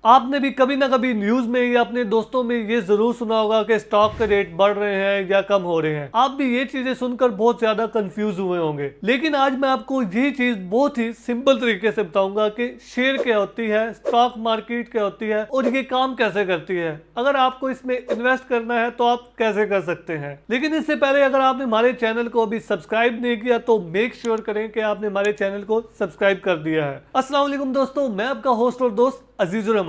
आपने भी कभी ना कभी न्यूज में या अपने दोस्तों में ये जरूर सुना होगा कि स्टॉक के रेट बढ़ रहे हैं या कम हो रहे हैं। आप भी ये चीजें सुनकर बहुत ज्यादा कंफ्यूज हुए होंगे, लेकिन आज मैं आपको यही चीज बहुत ही सिंपल तरीके से बताऊंगा कि शेयर क्या होती है, स्टॉक मार्केट क्या होती है और ये काम कैसे करती है। अगर आपको इसमें इन्वेस्ट करना है तो आप कैसे कर सकते हैं। लेकिन इससे पहले अगर आपने हमारे चैनल को अभी सब्सक्राइब नहीं किया तो मेक श्योर करें कि आपने हमारे चैनल को सब्सक्राइब कर दिया है। अस्सलाम वालेकुम दोस्तों, मैं आपका होस्ट और दोस्त अजीजुर रहमान।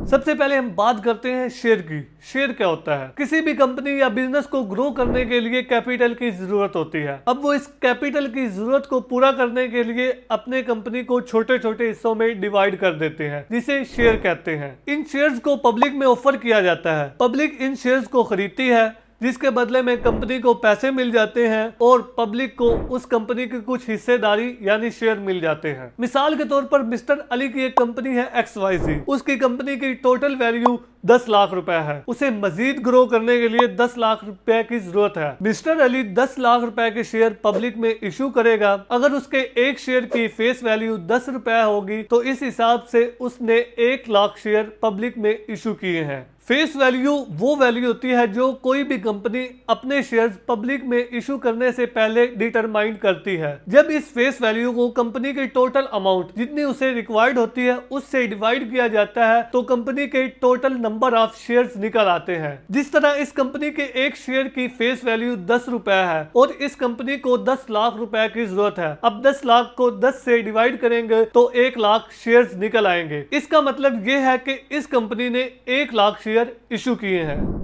सबसे पहले हम बात करते हैं शेयर की। शेयर क्या होता है? किसी भी कंपनी या बिजनेस को ग्रो करने के लिए कैपिटल की जरूरत होती है। अब वो इस कैपिटल की जरूरत को पूरा करने के लिए अपने कंपनी को छोटे छोटे हिस्सों में डिवाइड कर देते हैं, जिसे शेयर कहते हैं। इन शेयर्स को पब्लिक में ऑफर किया जाता है। पब्लिक इन शेयर्स को खरीदती है, जिसके बदले में कंपनी को पैसे मिल जाते हैं और पब्लिक को उस कंपनी की कुछ हिस्सेदारी यानी शेयर मिल जाते हैं। मिसाल के तौर पर मिस्टर अली की एक कंपनी है XYZ। उसकी कंपनी की टोटल वैल्यू 10 लाख रुपए है। उसे मजीद ग्रो करने के लिए 10 लाख रुपए की जरूरत है। मिस्टर अली 10 लाख रुपए के शेयर पब्लिक में इशू करेगा। अगर उसके एक शेयर की फेस वैल्यू 10 रुपए होगी तो इस हिसाब से उसने 1 लाख शेयर पब्लिक में इशू किए हैं। फेस वैल्यू वो वैल्यू होती है जो कोई भी कंपनी अपने शेयर्स पब्लिक में इशू करने से पहले डिटरमाइन करती है। जब इस फेस वैल्यू को कंपनी के टोटल अमाउंट जितनी उसे रिक्वायर्ड होती है उससे डिवाइड किया जाता है तो कंपनी के टोटल नंबर ऑफ शेयर्स निकल आते हैं। जिस तरह इस कंपनी के एक शेयर की फेस वैल्यू 10 रुपए है और इस कंपनी को 10 लाख रुपए की जरूरत है। अब 10 लाख को 10 से डिवाइड करेंगे तो 1 लाख शेयर्स निकल आएंगे। इसका मतलब ये है कि इस कंपनी ने 1 लाख शेयर इशू किए हैं।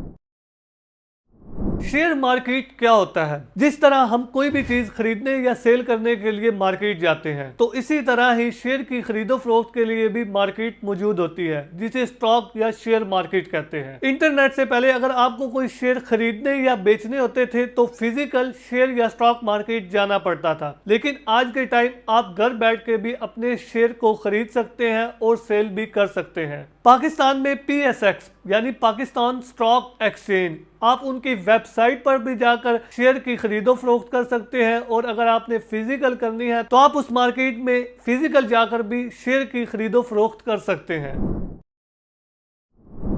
शेयर मार्केट क्या होता है? जिस तरह हम कोई भी चीज खरीदने या सेल करने के लिए मार्केट जाते हैं तो इसी तरह ही शेयर की खरीदो फरोख्त के लिए भी मार्केट मौजूद होती है, जिसे स्टॉक या शेयर मार्केट कहते हैं। इंटरनेट से पहले अगर आपको कोई शेयर खरीदने या बेचने होते थे तो फिजिकल शेयर या स्टॉक मार्केट जाना पड़ता था, लेकिन आज के टाइम आप घर बैठ के भी अपने शेयर को खरीद सकते हैं और सेल भी कर सकते हैं। पाकिस्तान में PSX यानी पाकिस्तान स्टॉक एक्सचेंज, आप उनकी वेबसाइट पर भी जाकर शेयर की खरीदो फरोख्त कर सकते हैं और अगर आपने फिजिकल करनी है तो आप उस मार्केट में फिजिकल जाकर भी शेयर की खरीदो फरोख्त कर सकते हैं।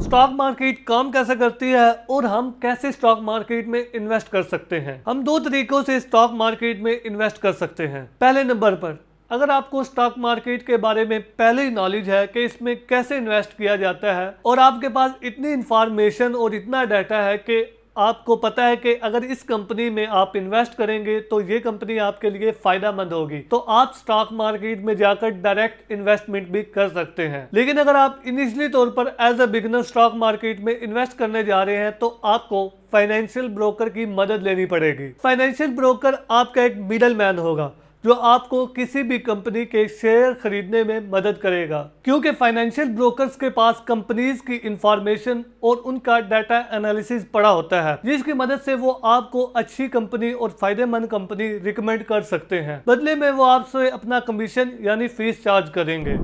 स्टॉक मार्केट काम कैसे करती है और हम कैसे स्टॉक मार्केट में इन्वेस्ट कर सकते हैं? हम दो तरीकों से स्टॉक मार्केट में इन्वेस्ट कर सकते हैं। पहले नंबर पर, अगर आपको स्टॉक मार्केट के बारे में पहले ही नॉलेज है कि इसमें कैसे इन्वेस्ट किया जाता है और आपके पास इतनी इंफॉर्मेशन और इतना डाटा है कि आपको पता है कि अगर इस कंपनी में आप इन्वेस्ट करेंगे तो ये कंपनी आपके लिए फायदा मंद होगी, तो आप स्टॉक मार्केट में जाकर डायरेक्ट इन्वेस्टमेंट भी कर सकते हैं। लेकिन अगर आप इनिशियली तौर पर as a beginner stock market में इन्वेस्ट करने जा रहे हैं तो आपको फाइनेंशियल ब्रोकर की मदद लेनी पड़ेगी। फाइनेंशियल ब्रोकर आपका एक मिडल मैन होगा जो आपको किसी भी कंपनी के शेयर खरीदने में मदद करेगा, क्योंकि फाइनेंशियल ब्रोकर्स के पास कंपनीज की इंफॉर्मेशन और उनका डाटा एनालिसिस पड़ा होता है, जिसकी मदद से वो आपको अच्छी कंपनी और फायदेमंद कंपनी रिकमेंड कर सकते हैं। बदले में वो आपसे अपना कमीशन यानी फीस चार्ज करेंगे।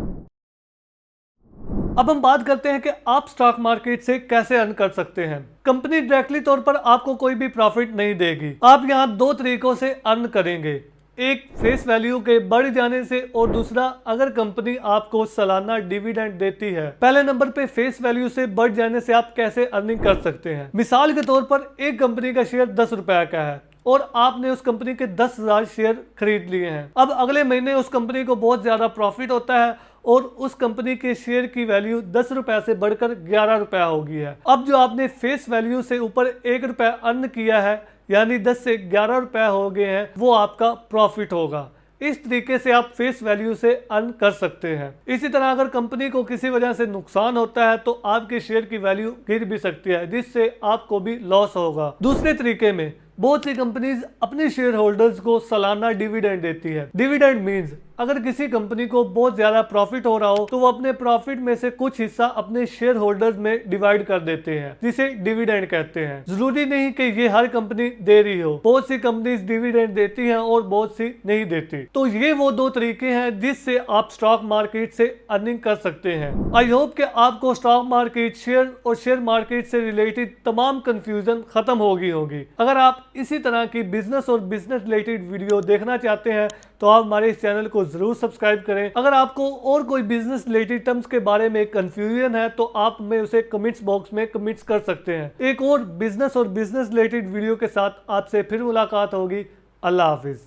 अब हम बात करते हैं कि आप स्टॉक मार्केट से कैसे अर्न कर सकते हैं। कंपनी डायरेक्टली तौर पर आपको कोई भी प्रॉफिट नहीं देगी। आप यहाँ दो तरीकों से अर्न करेंगे, एक फेस वैल्यू के बढ़ जाने से और दूसरा अगर कंपनी आपको सालाना डिविडेंड देती है। पहले नंबर पे फेस वैल्यू से बढ़ जाने से आप कैसे अर्निंग कर सकते हैं। मिसाल के तौर पर एक कंपनी का शेयर 10 रुपए का है और आपने उस कंपनी के 10,000 शेयर खरीद लिए हैं। अब अगले महीने उस कंपनी को बहुत ज्यादा प्रॉफिट होता है और उस कंपनी के शेयर की वैल्यू 10 रुपए से बढ़कर 11 रुपए हो गई है। अब जो आपने फेस वैल्यू से ऊपर 1 रुपए अर्न किया है यानी 10 से 11 रुपए हो गए हैं, वो आपका प्रॉफिट होगा। इस तरीके से आप फेस वैल्यू से अर्न कर सकते हैं। इसी तरह अगर कंपनी को किसी वजह से नुकसान होता है तो आपके शेयर की वैल्यू गिर भी सकती है, जिससे आपको भी लॉस होगा। दूसरे तरीके में बहुत सी कंपनीज अपने शेयर होल्डर्स को सालाना डिविडेंड देती है। डिविडेंड मींस अगर किसी कंपनी को बहुत ज्यादा प्रॉफिट हो रहा हो तो वो अपने प्रॉफिट में से कुछ हिस्सा अपने शेयर होल्डर्स में डिवाइड कर देते हैं, जिसे डिविडेंड कहते हैं। जरूरी नहीं कि ये हर कंपनी दे रही हो, बहुत सी कंपनीज डिविडेंड देती हैं और बहुत सी नहीं देती। तो ये वो दो तरीके हैं जिससे आप स्टॉक मार्केट से अर्निंग कर सकते हैं। आई होप कि आपको स्टॉक मार्केट, शेयर और शेयर मार्केट से रिलेटेड तमाम कंफ्यूजन खत्म होगी। अगर आप इसी तरह की बिजनेस और बिजनेस रिलेटेड वीडियो देखना चाहते हैं तो आप हमारे इस चैनल को जरूर सब्सक्राइब करें। अगर आपको और कोई बिजनेस रिलेटेड टर्म्स के बारे में कंफ्यूजन है तो आप हमें उसे कमेंट्स बॉक्स में कमेंट्स कर सकते हैं। एक और बिजनेस रिलेटेड वीडियो के साथ आपसे फिर मुलाकात होगी। अल्लाह हाफिज।